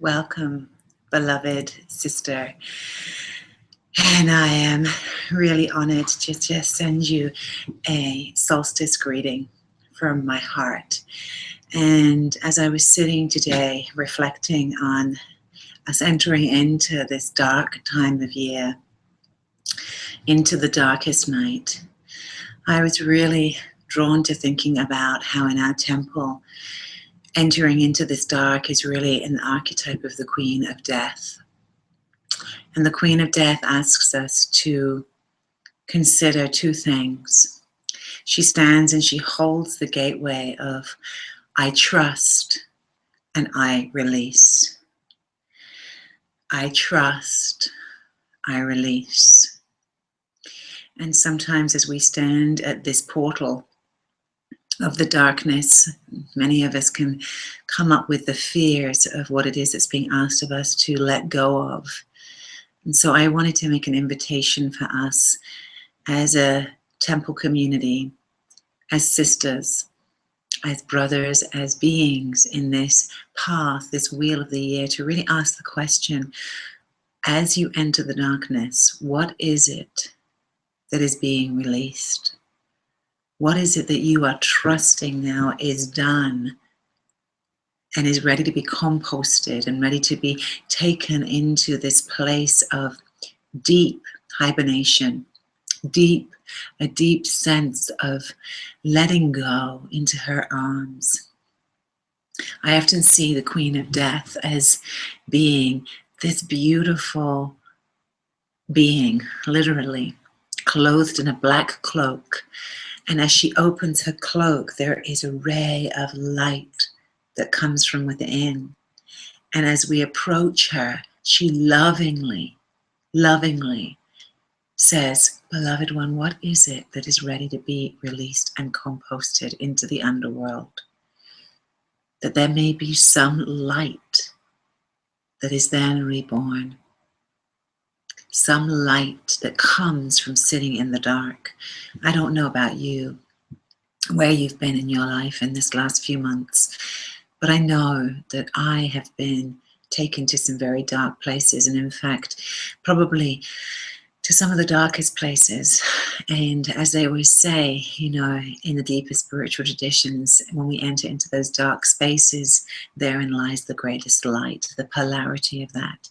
Welcome, beloved sister. And I am really honored to just send you a solstice greeting from my heart. And as I was sitting today reflecting on us entering into this dark time of year, into the darkest night, I was really drawn to thinking about how in our temple, entering into this dark is really an archetype of the Queen of Death. And the Queen of Death asks us to consider two things. She stands and she holds the gateway of I trust and I release. I trust, I release. And sometimes as we stand at this portal of the darkness, many of us can come up with the fears of what it is that's being asked of us to let go of. And so I wanted to make an invitation for us as a temple community, as sisters, as brothers, as beings in this path, this wheel of the year, to really ask the question, as you enter the darkness, what is it that is being released? What is it that you are trusting now is done and is ready to be composted and ready to be taken into this place of deep hibernation, a deep sense of letting go into her arms? I often see the Queen of Death as being this beautiful being, literally, clothed in a black cloak. And as she opens her cloak, there is a ray of light that comes from within. And as we approach her, she lovingly says, beloved one, what is it that is ready to be released and composted into the underworld? That there may be some light that is then reborn. Some light that comes from sitting in the dark. I don't know about you, where you've been in your life in this last few months, but I know that I have been taken to some very dark places, and in fact, probably to some of the darkest places. And as they always say, you know, in the deepest spiritual traditions, when we enter into those dark spaces, therein lies the greatest light, the polarity of that.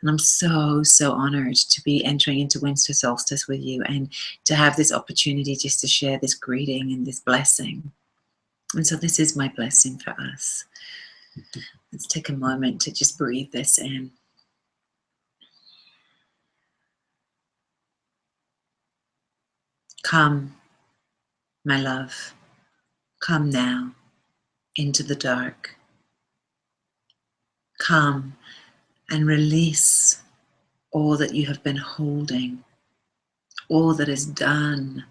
And I'm so honored to be entering into winter solstice with you and to have this opportunity just to share this greeting and this blessing. And so this is my blessing for us. Let's take a moment to just breathe this in. Come, my love, come now into the dark. Come and release all that you have been holding, all that is done,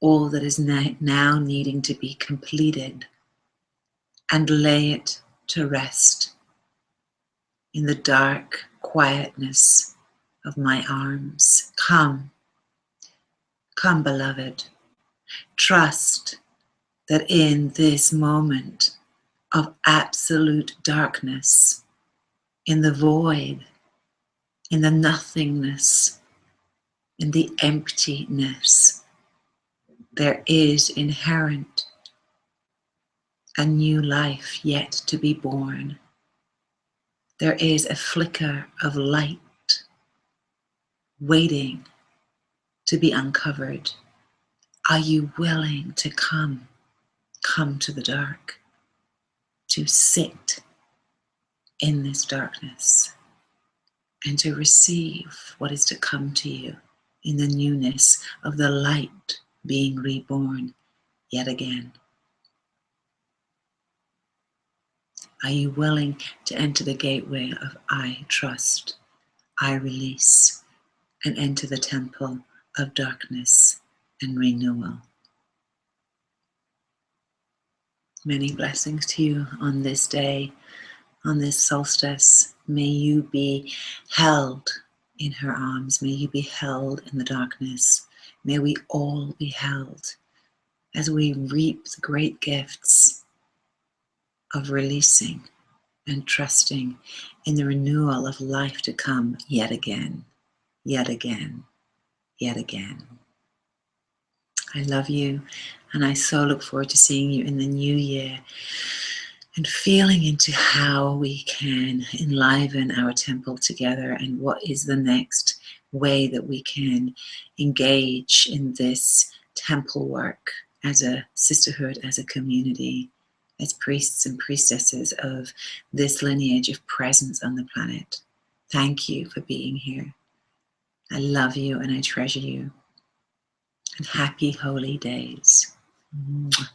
all that is now needing to be completed, and lay it to rest in the dark quietness of my arms. Come, beloved. Trust that in this moment of absolute darkness, in the void, in the nothingness, in the emptiness, there is inherent a new life yet to be born. There is a flicker of light waiting to be uncovered. Are you willing to come to the dark, to sit in this darkness, and to receive what is to come to you in the newness of the light being reborn yet again? Are you willing to enter the gateway of I trust, I release, and enter the temple of darkness and renewal? Many blessings to you on this day, on this solstice. May you be held in her arms. May you be held in the darkness. May we all be held as we reap the great gifts of releasing and trusting in the renewal of life to come yet again, yet again, yet again. I love you, and I so look forward to seeing you in the new year and feeling into how we can enliven our temple together and what is the next way that we can engage in this temple work as a sisterhood, as a community, as priests and priestesses of this lineage of presence on the planet. Thank you for being here. I love you and I treasure you. And happy holy days. Mwah.